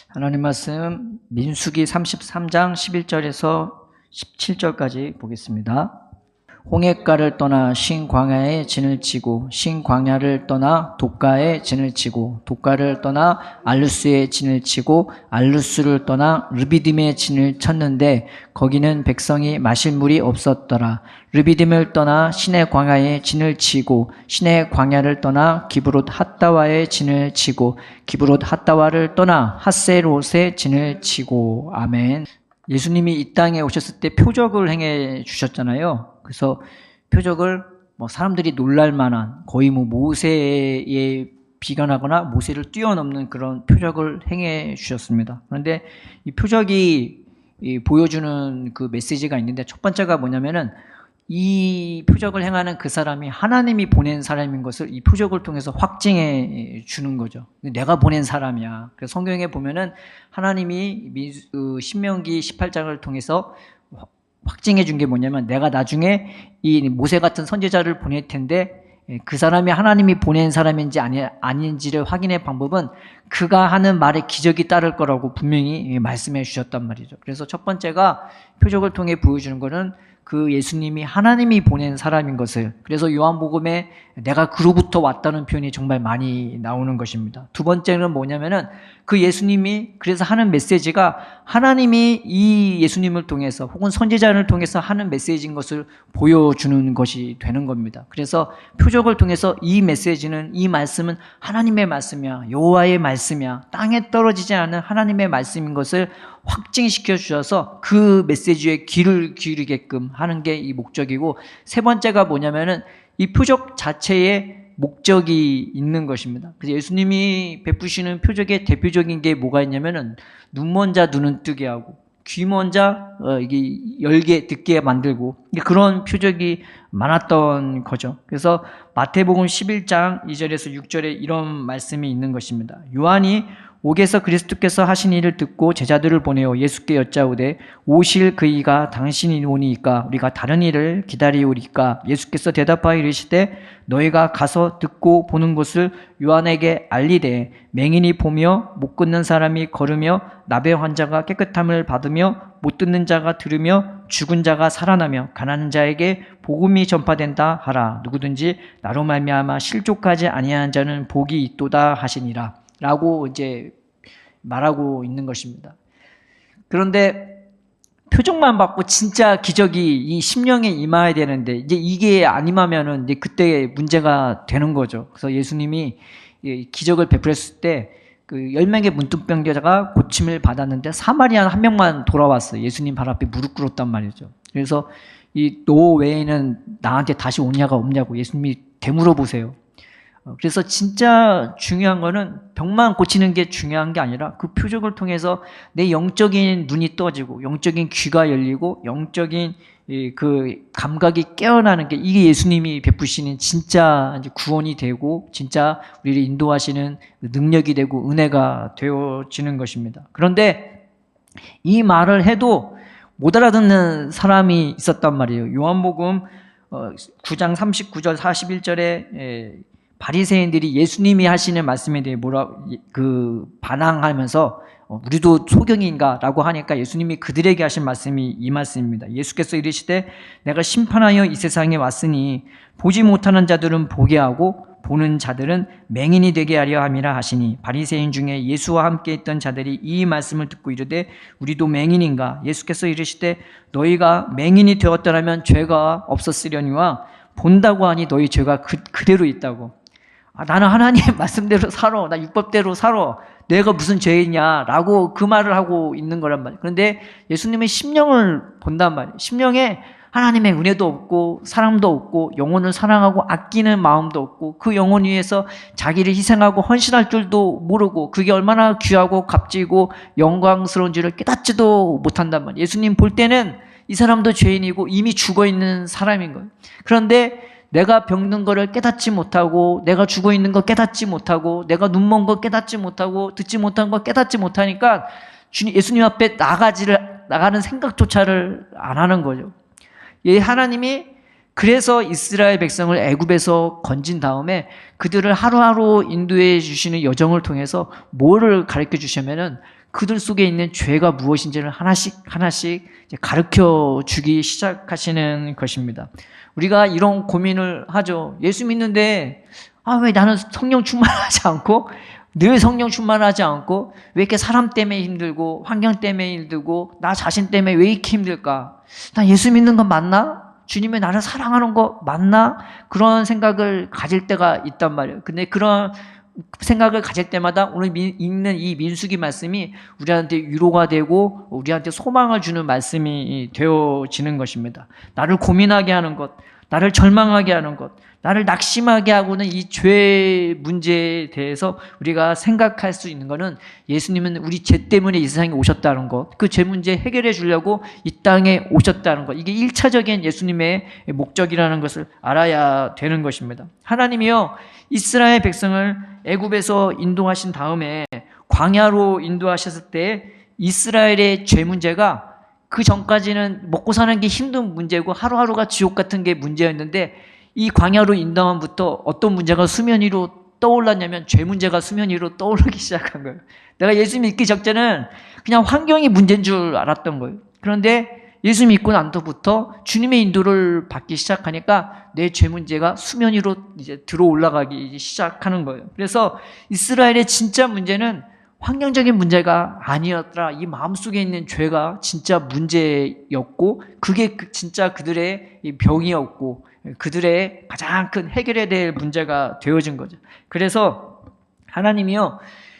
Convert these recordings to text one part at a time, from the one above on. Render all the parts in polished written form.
하나님 말씀 민수기 33장 11절에서 17절까지 보겠습니다. 홍해가를 떠나 신광야에 진을 치고 신광야를 떠나 독가에 진을 치고 독가를 떠나 알루스에 진을 치고 알루스를 떠나 르비딤에 진을 쳤는데 거기는 백성이 마실 물이 없었더라. 르비딤을 떠나 신의 광야에 진을 치고 신의 광야를 떠나 기브롯 핫다와에 진을 치고 기브롯 핫다와를 떠나 핫세롯에 진을 치고. 아멘. 예수님이 이 땅에 오셨을 때 표적을 행해 주셨잖아요. 그래서 표적을 사람들이 놀랄 만한 거의 모세에 비견하거나 모세를 뛰어넘는 그런 표적을 행해 주셨습니다. 그런데 이 표적이 보여주는 그 메시지가 있는데 첫 번째가 뭐냐면은 이 표적을 행하는 그 사람이 하나님이 보낸 사람인 것을 이 표적을 통해서 확증해 주는 거죠. 내가 보낸 사람이야. 그래서 성경에 보면은 하나님이 신명기 18장을 통해서 확증해 준 게 뭐냐면 내가 나중에 이 모세 같은 선지자를 보낼 텐데 그 사람이 하나님이 보낸 사람인지 아닌지를 확인할 방법은 그가 하는 말에 기적이 따를 거라고 분명히 말씀해 주셨단 말이죠. 그래서 첫 번째가 표적을 통해 보여주는 것은 그 예수님이 하나님이 보낸 사람인 것을, 그래서 요한복음에 내가 그로부터 왔다는 표현이 정말 많이 나오는 것입니다. 두 번째는 뭐냐면은 그 예수님이 그래서 하는 메시지가 하나님이 이 예수님을 통해서 혹은 선지자를 통해서 하는 메시지인 것을 보여주는 것이 되는 겁니다. 그래서 표적을 통해서 이 메시지는, 이 말씀은 하나님의 말씀이야, 여호와의 말씀이야, 땅에 떨어지지 않은 하나님의 말씀인 것을 확증시켜 주셔서 그 메시지에 귀를 기울이게끔 하는 게 이 목적이고, 세 번째가 뭐냐면은 이 표적 자체에 목적이 있는 것입니다. 그래서 예수님이 베푸시는 표적의 대표적인 게 뭐가 있냐면은 눈 먼 자 눈은 뜨게 하고 귀 먼 자 이게 열게 듣게 만들고, 그런 표적이 많았던 거죠. 그래서 마태복음 11장 2절에서 6절에 이런 말씀이 있는 것입니다. 요한이 옥에서 그리스도께서 하신 일을 듣고 제자들을 보내어 예수께 여짜오되 오실 그이가 당신이 오니이까 우리가 다른 일을 기다리오리까? 예수께서 대답하여 이르시되 너희가 가서 듣고 보는 것을 요한에게 알리되 맹인이 보며 못 걷는 사람이 걸으며 나병 환자가 깨끗함을 받으며 못 듣는 자가 들으며 죽은 자가 살아나며 가난한 자에게 복음이 전파된다 하라. 누구든지 나로 말미암아 실족하지 아니한 자는 복이 있도다 하시니라 라고 이제 말하고 있는 것입니다. 그런데 표적만 받고 진짜 기적이 이 심령에 임해야 되는데 이제 이게 안 임하면은 이제 그때 문제가 되는 거죠. 그래서 예수님이 기적을 베풀었을 때 그 10명의 문둥병자가 고침을 받았는데 사마리아 한 명만 돌아왔어요. 예수님 발 앞에 무릎 꿇었단 말이죠. 그래서 너 외에는 나한테 다시 오냐가 없냐고 예수님이 되물어 보세요. 그래서 진짜 중요한 거는 병만 고치는 게 중요한 게 아니라 그 표적을 통해서 내 영적인 눈이 떠지고 영적인 귀가 열리고 영적인 그 감각이 깨어나는 게, 이게 예수님이 베푸시는 진짜 구원이 되고 진짜 우리를 인도하시는 능력이 되고 은혜가 되어지는 것입니다. 그런데 이 말을 해도 못 알아듣는 사람이 있었단 말이에요. 요한복음 9장 39절 41절에 바리새인들이 예수님이 하시는 말씀에 대해 반항하면서 우리도 소경인가라고 하니까 예수님이 그들에게 하신 말씀이 이 말씀입니다. 예수께서 이르시되 내가 심판하여 이 세상에 왔으니 보지 못하는 자들은 보게 하고 보는 자들은 맹인이 되게 하려 함이라 하시니, 바리새인 중에 예수와 함께 있던 자들이 이 말씀을 듣고 이르되 우리도 맹인인가? 예수께서 이르시되 너희가 맹인이 되었더라면 죄가 없었으려니와 본다고 하니 너희 죄가 그대로 있다고. 나는 하나님의 말씀대로 살아, 나 율법대로 살아, 내가 무슨 죄이냐라고 그 말을 하고 있는 거란 말이에요. 그런데 예수님의 심령을 본단 말이에요. 심령에 하나님의 은혜도 없고 사랑도 없고 영혼을 사랑하고 아끼는 마음도 없고 그 영혼 위해서 자기를 희생하고 헌신할 줄도 모르고 그게 얼마나 귀하고 값지고 영광스러운 줄을 깨닫지도 못한단 말이에요. 예수님 볼 때는 이 사람도 죄인이고 이미 죽어있는 사람인 거예요. 그런데 내가 병든 거를 깨닫지 못하고 내가 죽어있는 거 깨닫지 못하고 내가 눈먼 거 깨닫지 못하고 듣지 못한 거 깨닫지 못하니까 예수님 앞에 나가는 생각조차를 안 하는 거죠. 하나님이 그래서 이스라엘 백성을 애굽에서 건진 다음에 그들을 하루하루 인도해 주시는 여정을 통해서 뭐를 가르쳐 주시냐면은 그들 속에 있는 죄가 무엇인지를 하나씩 이제 가르쳐 주기 시작하시는 것입니다. 우리가 이런 고민을 하죠. 예수 믿는데 왜 나는 성령 충만하지 않고, 늘 성령 충만하지 않고, 왜 이렇게 사람 때문에 힘들고 환경 때문에 힘들고 나 자신 때문에 왜 이렇게 힘들까? 나 예수 믿는 건 맞나? 주님이 나를 사랑하는 거 맞나? 그런 생각을 가질 때가 있단 말이에요. 근데 그런 생각을 가질 때마다 오늘 읽는 이 민수기 말씀이 우리한테 위로가 되고 우리한테 소망을 주는 말씀이 되어지는 것입니다. 나를 고민하게 하는 것, 나를 절망하게 하는 것, 나를 낙심하게 하고는 이 죄 문제에 대해서 우리가 생각할 수 있는 것은 예수님은 우리 죄 때문에 이 세상에 오셨다는 것, 그 죄 문제 해결해 주려고 이 땅에 오셨다는 것, 이게 1차적인 예수님의 목적이라는 것을 알아야 되는 것입니다. 하나님이요, 이스라엘 백성을 애굽에서 인도하신 다음에 광야로 인도하셨을 때 이스라엘의 죄 문제가 그 전까지는 먹고 사는 게 힘든 문제고 하루하루가 지옥 같은 게 문제였는데, 이 광야로 인도함부터 어떤 문제가 수면 위로 떠올랐냐면 죄 문제가 수면 위로 떠오르기 시작한 거예요. 내가 예수 믿기 전에는 그냥 환경이 문제인 줄 알았던 거예요. 그런데 예수 믿고 난부터 주님의 인도를 받기 시작하니까 내 죄 문제가 수면 위로 이제 들어 올라가기 시작하는 거예요. 그래서 이스라엘의 진짜 문제는 환경적인 문제가 아니었더라. 이 마음속에 있는 죄가 진짜 문제였고, 그게 진짜 그들의 병이었고, 그들의 가장 큰 해결해야 될 문제가 되어진 거죠. 그래서 하나님이요,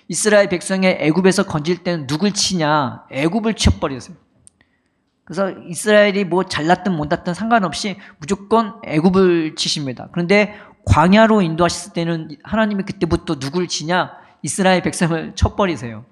이스라엘 백성의 애굽에서 건질 때는 누굴 치냐? 애굽을 쳐버렸어요. 그래서 이스라엘이 뭐 잘났든 못났든 상관없이 무조건 애굽을 치십니다. 그런데 광야로 인도하셨을 때는 하나님이 그때부터 누굴 치냐? 이스라엘 백성을 쳐버리세요.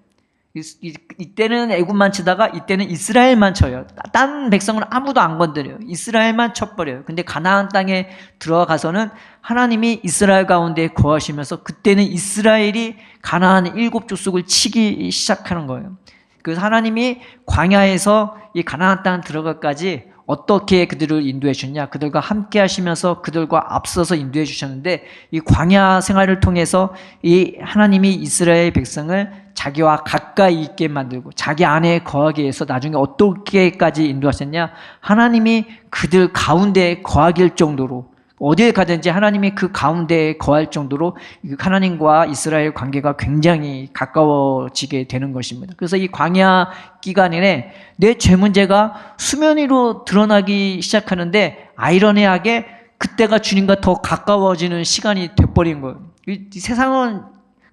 이때는 애굽만 치다가 이때는 이스라엘만 쳐요. 딴 백성은 아무도 안 건드려요. 이스라엘만 쳐버려요. 근데 가나안 땅에 들어가서는 하나님이 이스라엘 가운데 거하시면서 그때는 이스라엘이 가나안 7족속을 치기 시작하는 거예요. 그래서 하나님이 광야에서 이 가나안 땅 들어가까지 어떻게 그들을 인도해 주셨냐? 그들과 함께 하시면서 그들과 앞서서 인도해 주셨는데, 이 광야 생활을 통해서 이 하나님이 이스라엘 백성을 자기와 가까이 있게 만들고 자기 안에 거하게 해서 나중에 어떻게까지 인도하셨냐? 하나님이 그들 가운데 거하길 정도로, 어디에 가든지 하나님이 그 가운데에 거할 정도로 하나님과 이스라엘 관계가 굉장히 가까워지게 되는 것입니다. 그래서 이 광야 기간에 내 죄 문제가 수면 위로 드러나기 시작하는데, 아이러니하게 그때가 주님과 더 가까워지는 시간이 돼버린 거예요. 이 세상은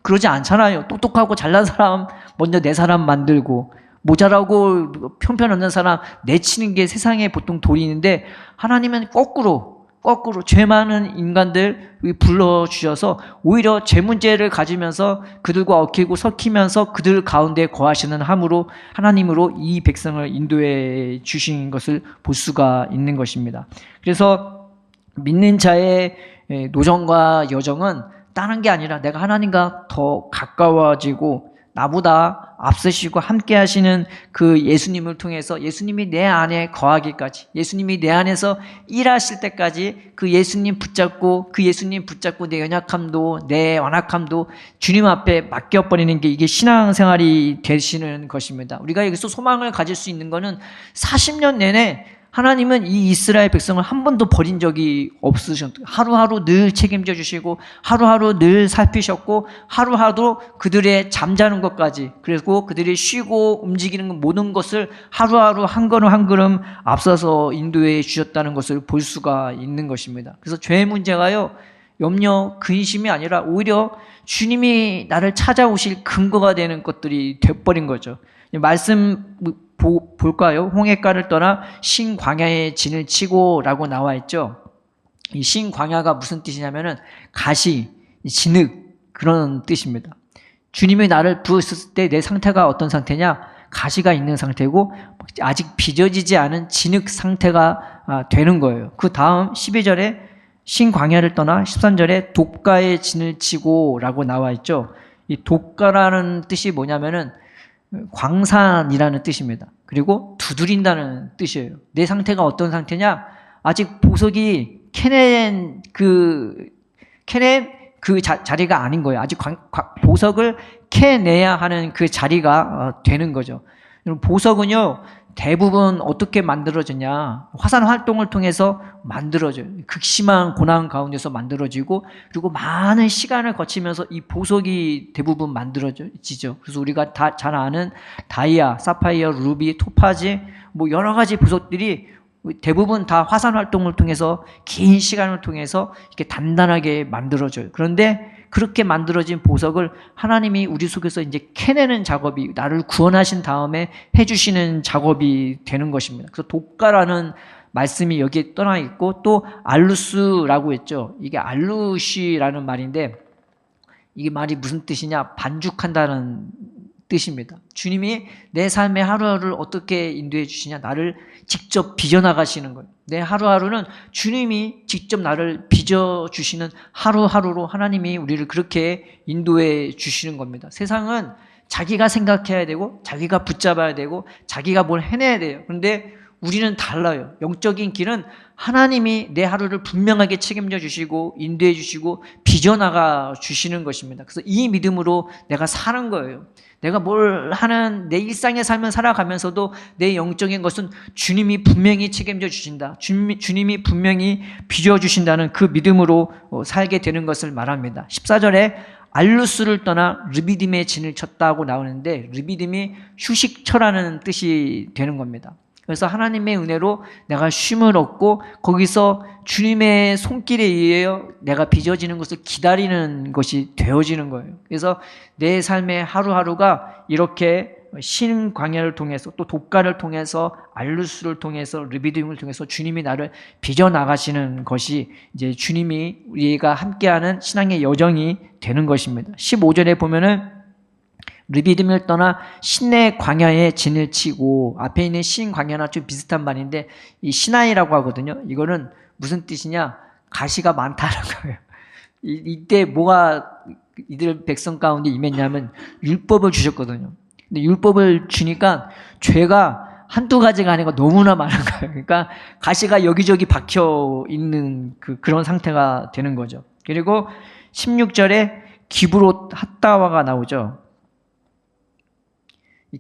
그러지 않잖아요. 똑똑하고 잘난 사람 먼저 내 사람 만들고, 모자라고 편편없는 사람 내치는 게 세상에 보통 도리인데, 하나님은 거꾸로 죄 많은 인간들 불러주셔서 오히려 죄 문제를 가지면서 그들과 얽히고 섞이면서 그들 가운데 거하시는 함으로 하나님으로 이 백성을 인도해 주신 것을 볼 수가 있는 것입니다. 그래서 믿는 자의 노정과 여정은 다른 게 아니라 내가 하나님과 더 가까워지고 나보다 앞서시고 함께 하시는 그 예수님을 통해서 예수님이 내 안에 거하기까지, 예수님이 내 안에서 일하실 때까지 그 예수님 붙잡고 내 연약함도 내 완악함도 주님 앞에 맡겨버리는 게 이게 신앙생활이 되시는 것입니다. 우리가 여기서 소망을 가질 수 있는 것은 40년 내내 하나님은 이 이스라엘 백성을 한 번도 버린 적이 없으셨고, 하루하루 늘 책임져 주시고 하루하루 늘 살피셨고 하루하루 그들의 잠자는 것까지, 그리고 그들이 쉬고 움직이는 모든 것을 하루하루 한 걸음 한 걸음 앞서서 인도해 주셨다는 것을 볼 수가 있는 것입니다. 그래서 죄의 문제가요, 염려, 근심이 아니라 오히려 주님이 나를 찾아오실 근거가 되는 것들이 돼버린 거죠. 말씀 볼까요? 홍해가를 떠나 신광야에 진을 치고 라고 나와 있죠. 이 신광야가 무슨 뜻이냐면은 가시, 진흙, 그런 뜻입니다. 주님이 나를 부으셨을 때 내 상태가 어떤 상태냐? 가시가 있는 상태고 아직 빚어지지 않은 진흙 상태가 되는 거예요. 그 다음 12절에 신광야를 떠나 13절에 독가에 진을 치고 라고 나와 있죠. 이 독가라는 뜻이 뭐냐면은 광산이라는 뜻입니다. 그리고 두드린다는 뜻이에요. 내 상태가 어떤 상태냐? 아직 보석이 캐낸 그 자리가 아닌 거예요. 아직 보석을 캐내야 하는 그 자리가 되는 거죠. 보석은요, 대부분 어떻게 만들어지냐, 화산 활동을 통해서 만들어져요. 극심한 고난 가운데서 만들어지고, 그리고 많은 시간을 거치면서 이 보석이 대부분 만들어지죠. 그래서 우리가 다 잘 아는 다이아, 사파이어, 루비, 토파지, 뭐 여러 가지 보석들이 대부분 다 화산 활동을 통해서 긴 시간을 통해서 이렇게 단단하게 만들어져요. 그런데 그렇게 만들어진 보석을 하나님이 우리 속에서 이제 캐내는 작업이, 나를 구원하신 다음에 해주시는 작업이 되는 것입니다. 그래서 독가라는 말씀이 여기에 떠나 있고, 또 알루스라고 했죠. 이게 알루시라는 말인데, 이게 말이 무슨 뜻이냐? 반죽한다는 뜻입니다. 주님이 내 삶의 하루하루를 어떻게 인도해 주시냐? 나를 직접 빚어나가시는 거예요. 내 하루하루는 주님이 직접 나를 빚어주시는 하루하루로 하나님이 우리를 그렇게 인도해 주시는 겁니다. 세상은 자기가 생각해야 되고, 자기가 붙잡아야 되고, 자기가 뭘 해내야 돼요. 그런데 우리는 달라요. 영적인 길은 하나님이 내 하루를 분명하게 책임져 주시고, 인도해 주시고, 빚어나가 주시는 것입니다. 그래서 이 믿음으로 내가 사는 거예요. 내가 뭘 하는 내 일상의 삶을 살아가면서도 내 영적인 것은 주님이 분명히 책임져 주신다. 주님이 분명히 빚어주신다는 그 믿음으로 살게 되는 것을 말합니다. 14절에 알루스를 떠나 르비딤의 진을 쳤다고 나오는데, 르비딤이 휴식처라는 뜻이 되는 겁니다. 그래서 하나님의 은혜로 내가 쉼을 얻고 거기서 주님의 손길에 의하여 내가 빚어지는 것을 기다리는 것이 되어지는 거예요. 그래서 내 삶의 하루하루가 이렇게 신 광야를 통해서, 또 독가를 통해서, 알루스를 통해서, 르비딤을 통해서 주님이 나를 빚어 나가시는 것이 이제 주님이 우리가 함께하는 신앙의 여정이 되는 것입니다. 15절에 보면은 르비딤을 떠나 신의 광야에 진을 치고, 앞에 있는 신 광야나 좀 비슷한 말인데 이 시나이라고 하거든요. 이거는 무슨 뜻이냐? 가시가 많다는 거예요. 이때 뭐가 이들 백성 가운데 임했냐면 율법을 주셨거든요. 근데 율법을 주니까 죄가 한두 가지가 아니고 너무나 많은 거예요. 그러니까 가시가 여기저기 박혀 있는 그런 상태가 되는 거죠. 그리고 16절에 기브롯 핫다와가 나오죠.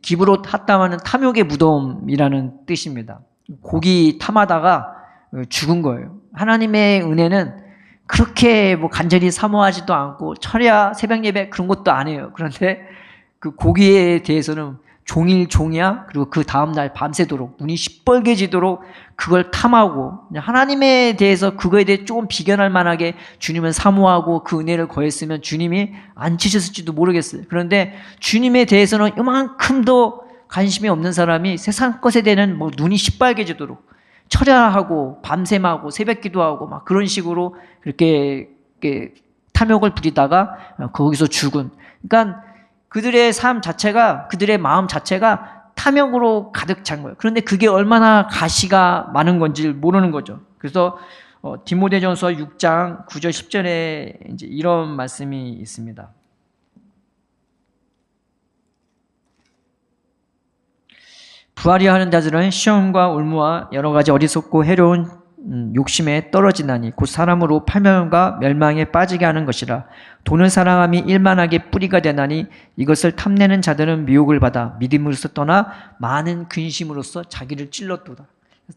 기브롯 핫다와는 탐욕의 무덤이라는 뜻입니다. 고기 탐하다가 죽은 거예요. 하나님의 은혜는 그렇게 뭐 간절히 사모하지도 않고 철야 새벽 예배 그런 것도 안 해요. 그런데 그 고기에 대해서는 종일 종이야. 그리고 그 다음날 밤새도록 눈이 시뻘개지도록 그걸 탐하고, 하나님에 대해서 그거에 대해 조금 비견할 만하게 주님을 사모하고 그 은혜를 거했으면 주님이 안 치셨을지도 모르겠어요. 그런데 주님에 대해서는 이만큼도 관심이 없는 사람이 세상 것에 대한 뭐 눈이 시뻘개지도록 철야하고 밤샘하고 새벽 기도하고 막 그런 식으로 그렇게 탐욕을 부리다가 거기서 죽은, 그러니까 그들의 삶 자체가, 그들의 마음 자체가 탐욕으로 가득 찬 거예요. 그런데 그게 얼마나 가시가 많은 건지 모르는 거죠. 그래서 디모데전서 6장 9절 10절에 이제 이런 말씀이 있습니다. 부하려 하는 자들은 시험과 올무와 여러 가지 어리석고 해로운 욕심에 떨어지나니 곧 사람으로 파멸과 멸망에 빠지게 하는 것이라. 돈을 사랑함이 일만하게 뿌리가 되나니 이것을 탐내는 자들은 미혹을 받아 믿음으로서 떠나 많은 근심으로써 자기를 찔렀도다.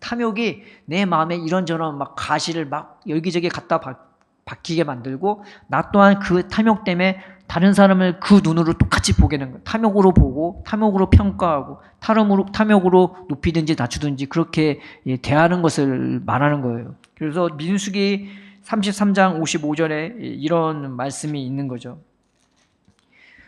탐욕이 내 마음에 이런저런 막 가시를 막 여기저기 갖다 박히게 만들고, 나 또한 그 탐욕 때문에 다른 사람을 그 눈으로 똑같이 보게 되는 거예요. 탐욕으로 보고, 탐욕으로 평가하고, 탐욕으로 높이든지 낮추든지 그렇게 대하는 것을 말하는 거예요. 그래서 민수기 33장 55절에 이런 말씀이 있는 거죠.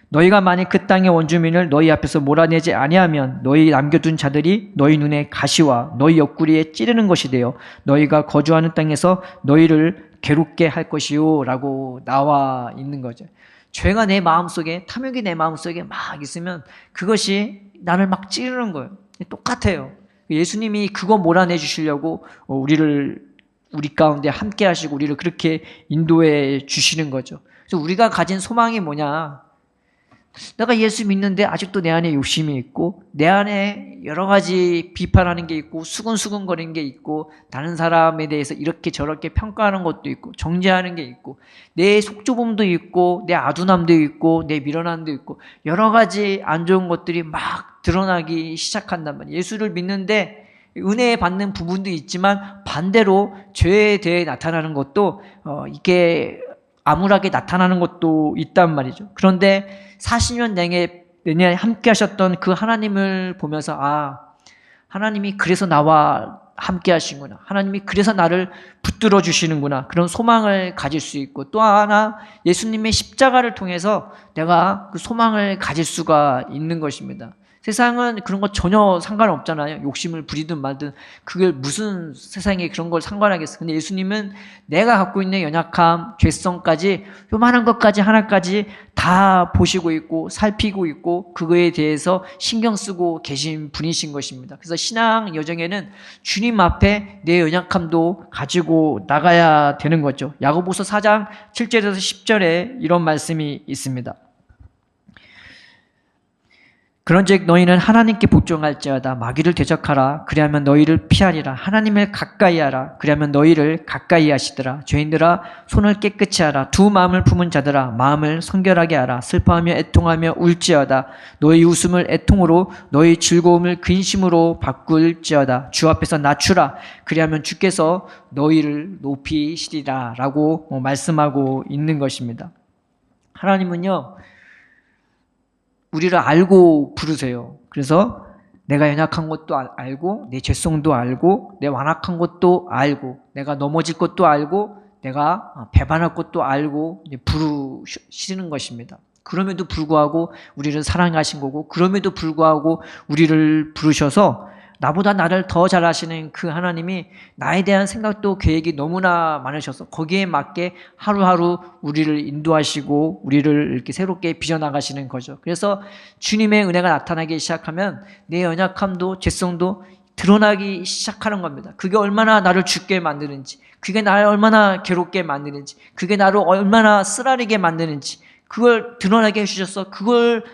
너희가 만일 그 땅의 원주민을 너희 앞에서 몰아내지 아니하면 너희 남겨둔 자들이 너희 눈에 가시와 너희 옆구리에 찌르는 것이 되어 너희가 거주하는 땅에서 너희를 괴롭게 할 것이요 라고 나와 있는 거죠. 죄가 내 마음속에, 탐욕이 내 마음속에 막 있으면 그것이 나를 막 찌르는 거예요. 똑같아요. 예수님이 그거 몰아내 주시려고 우리 가운데 함께 하시고 우리를 그렇게 인도해 주시는 거죠. 그래서 우리가 가진 소망이 뭐냐? 내가 예수 믿는데 아직도 내 안에 욕심이 있고 내 안에 여러 가지 비판하는 게 있고 수근수근거리는 게 있고 다른 사람에 대해서 이렇게 저렇게 평가하는 것도 있고 정죄하는 게 있고 내 속좁음도 있고 내 아둔함도 있고 내 미련함도 있고 여러 가지 안 좋은 것들이 막 드러나기 시작한단 말이에요. 예수를 믿는데 은혜 받는 부분도 있지만 반대로 죄에 대해 나타나는 것도 이게 암울하게 나타나는 것도 있단 말이죠. 그런데 40년 내내 함께 하셨던 그 하나님을 보면서 하나님이 그래서 나와 함께 하시는구나. 하나님이 그래서 나를 붙들어 주시는구나. 그런 소망을 가질 수 있고 또 하나 예수님의 십자가를 통해서 내가 그 소망을 가질 수가 있는 것입니다. 세상은 그런 거 전혀 상관없잖아요. 욕심을 부리든 말든 그게 무슨 세상에 그런 걸 상관하겠어. 근데 예수님은 내가 갖고 있는 연약함, 죄성까지 요만한 것까지 하나까지 다 보시고 있고 살피고 있고 그거에 대해서 신경 쓰고 계신 분이신 것입니다. 그래서 신앙 여정에는 주님 앞에 내 연약함도 가지고 나가야 되는 거죠. 야고보서 4장 7절에서 10절에 이런 말씀이 있습니다. 그런즉 너희는 하나님께 복종할지어다. 마귀를 대적하라. 그리하면 너희를 피하리라. 하나님을 가까이하라. 그리하면 너희를 가까이 하시더라. 죄인들아 손을 깨끗이 하라. 두 마음을 품은 자들아 마음을 성결하게 하라. 슬퍼하며 애통하며 울지어다. 너희 웃음을 애통으로 너희 즐거움을 근심으로 바꿀지어다. 주 앞에서 낮추라. 그리하면 주께서 너희를 높이시리라 라고 말씀하고 있는 것입니다. 하나님은요 우리를 알고 부르세요. 그래서 내가 연약한 것도 알고 내 죄성도 알고 내 완악한 것도 알고 내가 넘어질 것도 알고 내가 배반할 것도 알고 부르시는 것입니다. 그럼에도 불구하고 우리를 사랑하신 거고 그럼에도 불구하고 우리를 부르셔서 나보다 나를 더 잘 아시는 그 하나님이 나에 대한 생각도 계획이 너무나 많으셔서 거기에 맞게 하루하루 우리를 인도하시고 우리를 이렇게 새롭게 빚어나가시는 거죠. 그래서 주님의 은혜가 나타나기 시작하면 내 연약함도 죄성도 드러나기 시작하는 겁니다. 그게 얼마나 나를 죽게 만드는지, 그게 나를 얼마나 괴롭게 만드는지, 그게 나를 얼마나 쓰라리게 만드는지 그걸 드러나게 해주셔서 그걸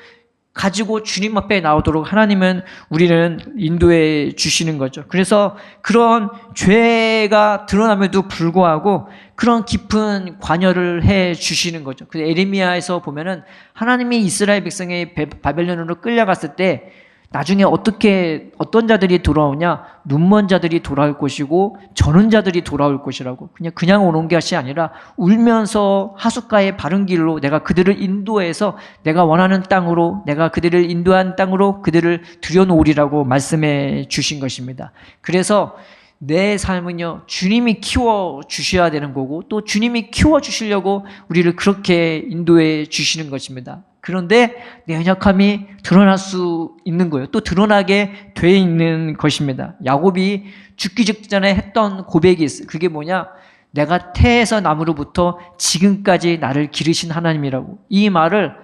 가지고 주님 앞에 나오도록 하나님은 우리는 인도해 주시는 거죠. 그래서 그런 죄가 드러남에도 불구하고 그런 깊은 관여를 해 주시는 거죠. 그 에레미야에서 보면은 하나님이 이스라엘 백성이 바벨론으로 끌려갔을 때 나중에 어떤 자들이 돌아오냐? 눈먼 자들이 돌아올 것이고 저는 자들이 돌아올 것이라고. 그냥 오는 것이 아니라 울면서 하숫가의 바른 길로 내가 그들을 인도해서 내가 원하는 땅으로 내가 그들을 인도한 땅으로 그들을 들여놓으리라고 말씀해 주신 것입니다. 그래서 내 삶은요 주님이 키워주셔야 되는 거고 또 주님이 키워주시려고 우리를 그렇게 인도해 주시는 것입니다. 그런데 내 연약함이 드러날 수 있는 거예요. 또 드러나게 돼 있는 것입니다. 야곱이 죽기 직전에 했던 고백이 있어요. 그게 뭐냐? 내가 태에서 나무로부터 지금까지 나를 기르신 하나님이라고. 이 말을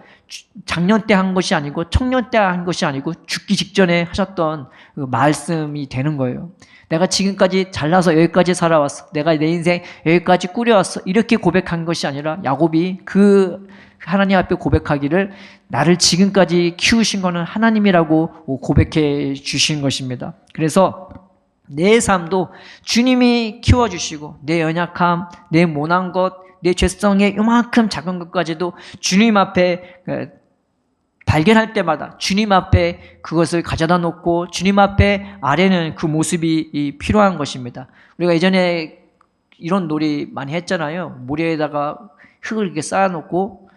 작년 때 한 것이 아니고 청년 때 한 것이 아니고 죽기 직전에 하셨던 그 말씀이 되는 거예요. 내가 지금까지 잘나서 여기까지 살아왔어. 내가 내 인생 여기까지 꾸려왔어. 이렇게 고백한 것이 아니라 야곱이 그 하나님 앞에 고백하기를 나를 지금까지 키우신 거는 하나님이라고 고백해 주신 것입니다. 그래서 내 삶도 주님이 키워주시고 내 연약함, 내 모난 것, 내 죄성의 요만큼 작은 것까지도 주님 앞에 발견할 때마다 주님 앞에 그것을 가져다 놓고 주님 앞에 아뢰는 그 모습이 필요한 것입니다. 우리가 예전에 이런 놀이 많이 했잖아요. 모래에다가 흙을 이렇게 쌓아놓고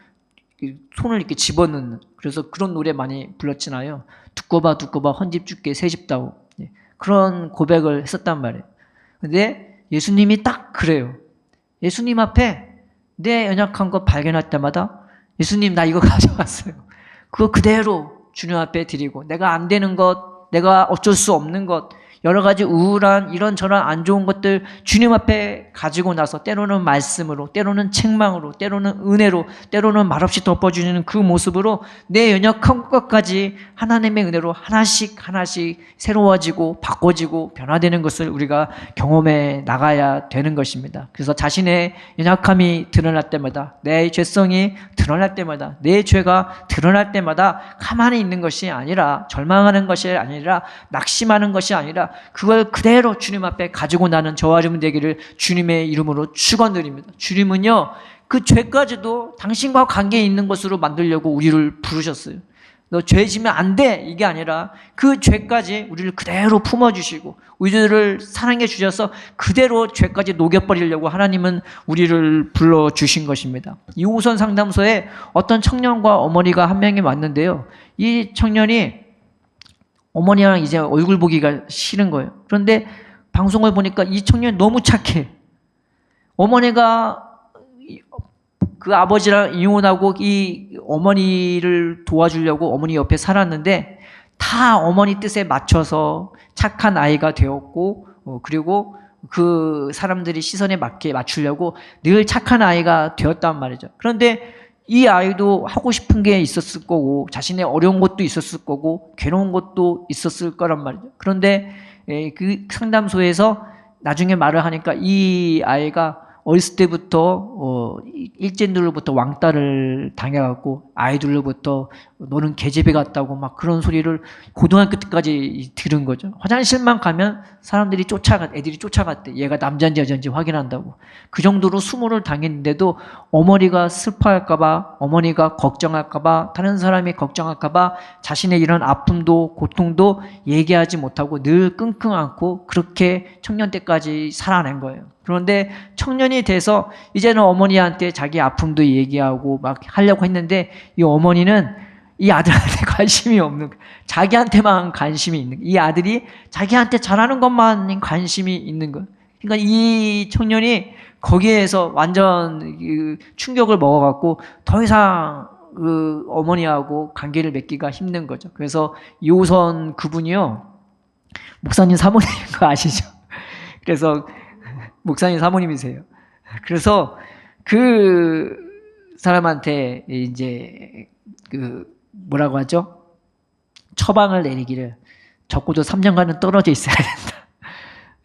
손을 이렇게 집어넣는, 그래서 그런 노래 많이 불렀잖아요. 두꺼봐 헌집 줄게 새집 다오. 그런 고백을 했었단 말이에요. 근데 예수님이 딱 그래요. 예수님 앞에 내 연약한 것 발견할 때마다 예수님 나 이거 가져갔어요. 그거 그대로 주님 앞에 드리고 내가 안 되는 것, 내가 어쩔 수 없는 것 여러 가지 우울한 이런저런 안 좋은 것들 주님 앞에 가지고 나서 때로는 말씀으로, 때로는 책망으로, 때로는 은혜로, 때로는 말없이 덮어주는 그 모습으로 내 연약한 것까지 하나님의 은혜로 하나씩 하나씩 새로워지고 바꿔지고 변화되는 것을 우리가 경험해 나가야 되는 것입니다. 그래서 자신의 연약함이 드러날 때마다, 내 죄성이 드러날 때마다, 내 죄가 드러날 때마다 가만히 있는 것이 아니라, 절망하는 것이 아니라, 낙심하는 것이 아니라 그걸 그대로 주님 앞에 가지고 나는 저와 여러분 되기를 주님의 이름으로 축원드립니다. 주님은요, 그 죄까지도 당신과 관계 있는 것으로 만들려고 우리를 부르셨어요. 너 죄 지면 안 돼, 이게 아니라 그 죄까지 우리를 그대로 품어주시고 우리를 사랑해 주셔서 그대로 죄까지 녹여버리려고 하나님은 우리를 불러주신 것입니다. 2호선 상담소에 어떤 청년과 어머니가 한 명이 왔는데요, 이 청년이 어머니랑 이제 얼굴 보기가 싫은 거예요. 그런데 방송을 보니까 이 청년이 너무 착해. 어머니가 그 아버지랑 이혼하고 이 어머니를 도와주려고 어머니 옆에 살았는데 다 어머니 뜻에 맞춰서 착한 아이가 되었고, 그리고 그 사람들이 시선에 맞게 맞추려고 늘 착한 아이가 되었단 말이죠. 그런데 이 아이도 하고 싶은 게 있었을 거고, 자신의 어려운 것도 있었을 거고, 괴로운 것도 있었을 거란 말이죠. 그런데 그 상담소에서 나중에 말을 하니까 이 아이가 어렸을 때부터 일진들로부터 왕따를 당해갖고 아이들로부터 너는 계집애 같다고 막 그런 소리를 고등학교 때까지 들은 거죠. 화장실만 가면 사람들이 애들이 쫓아갔대. 얘가 남자인지 여자인지 확인한다고. 그 정도로 수모를 당했는데도 어머니가 슬퍼할까봐, 어머니가 걱정할까봐, 다른 사람이 걱정할까봐 자신의 이런 아픔도 고통도 얘기하지 못하고 늘 끙끙 앓고 그렇게 청년 때까지 살아낸 거예요. 그런데 청년이 돼서 이제는 어머니한테 자기 아픔도 얘기하고 막 하려고 했는데 이 어머니는 이 아들한테 관심이 없는 거예요. 자기한테만 관심이 있는 거예요. 이 아들이 자기한테 잘하는 것만 관심이 있는 거예요. 그러니까 이 청년이 거기에서 완전 충격을 먹어갖고 더 이상 그 어머니하고 관계를 맺기가 힘든 거죠. 그래서 2호선 그분이요, 목사님 사모님 거 아시죠? 그래서 목사님 사모님이세요. 그래서 그 사람한테 이제 뭐라고 하죠? 처방을 내리기를 적고도 3년간은 떨어져 있어야 된다.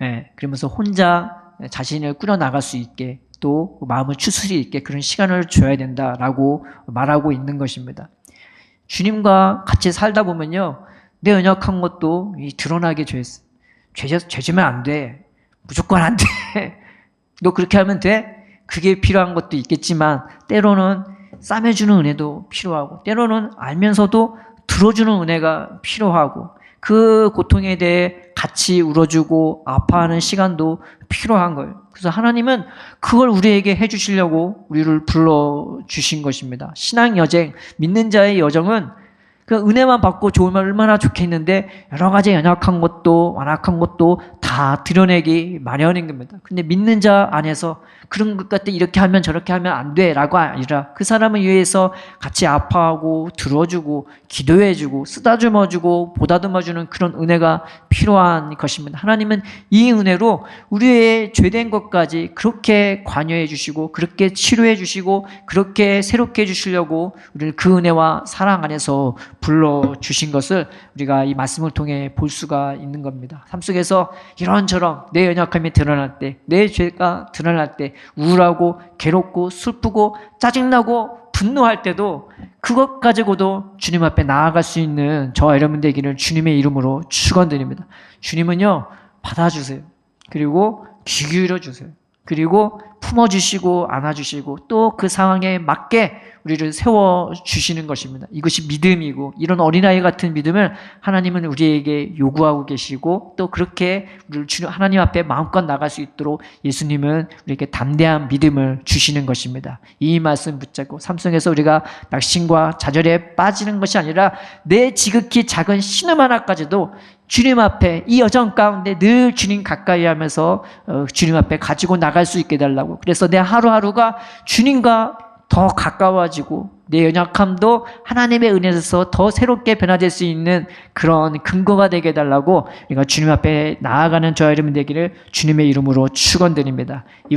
네, 그러면서 혼자 자신을 꾸려나갈 수 있게 또 마음을 추스릴 수 있게 그런 시간을 줘야 된다라고 말하고 있는 것입니다. 주님과 같이 살다 보면요, 내 연약한 것도 드러나게 죄 지면 안 돼. 무조건 안 돼. 너 그렇게 하면 돼? 그게 필요한 것도 있겠지만 때로는 싸매주는 은혜도 필요하고, 때로는 알면서도 들어주는 은혜가 필요하고, 그 고통에 대해 같이 울어주고 아파하는 시간도 필요한 거예요. 그래서 하나님은 그걸 우리에게 해주시려고 우리를 불러주신 것입니다. 신앙 여정, 믿는 자의 여정은 그 은혜만 받고 좋으면 얼마나 좋겠는데 여러 가지 연약한 것도 완악한 것도 다 드러내기 마련인 겁니다. 근데 믿는 자 안에서 그런 것 같아 이렇게 하면 저렇게 하면 안 돼라고 아니라 그 사람을 위해서 같이 아파하고 들어주고 기도해주고 쓰다듬어주고 보다듬어주는 그런 은혜가 필요한 것입니다. 하나님은 이 은혜로 우리의 죄된 것까지 그렇게 관여해 주시고 그렇게 치료해 주시고 그렇게 새롭게 해주시려고 우리를 그 은혜와 사랑 안에서 불러주신 것을 우리가 이 말씀을 통해 볼 수가 있는 겁니다. 삶 속에서 이런저런 내 연약함이 드러날 때, 내 죄가 드러날 때 우울하고 괴롭고 슬프고 짜증나고 분노할 때도 그것 가지고도 주님 앞에 나아갈 수 있는 저와 여러분 되기를 주님의 이름으로 축원드립니다. 주님은요, 받아주세요. 그리고 귀 기울여 주세요. 그리고 품어주시고 안아주시고 또 그 상황에 맞게 우리를 세워주시는 것입니다. 이것이 믿음이고, 이런 어린아이 같은 믿음을 하나님은 우리에게 요구하고 계시고 또 그렇게 우리를 하나님 앞에 마음껏 나갈 수 있도록 예수님은 우리에게 담대한 믿음을 주시는 것입니다. 이 말씀 붙잡고 삶 속에서 우리가 낙심과 좌절에 빠지는 것이 아니라 내 지극히 작은 신음 하나까지도 주님 앞에 이 여정 가운데 늘 주님 가까이 하면서 주님 앞에 가지고 나갈 수 있게 해달라고. 그래서 내 하루하루가 주님과 더 가까워지고 내 연약함도 하나님의 은혜에서 더 새롭게 변화될 수 있는 그런 근거가 되게 해달라고 우리가 주님 앞에 나아가는 저와 여러분 되기를 주님의 이름으로 축원드립니다.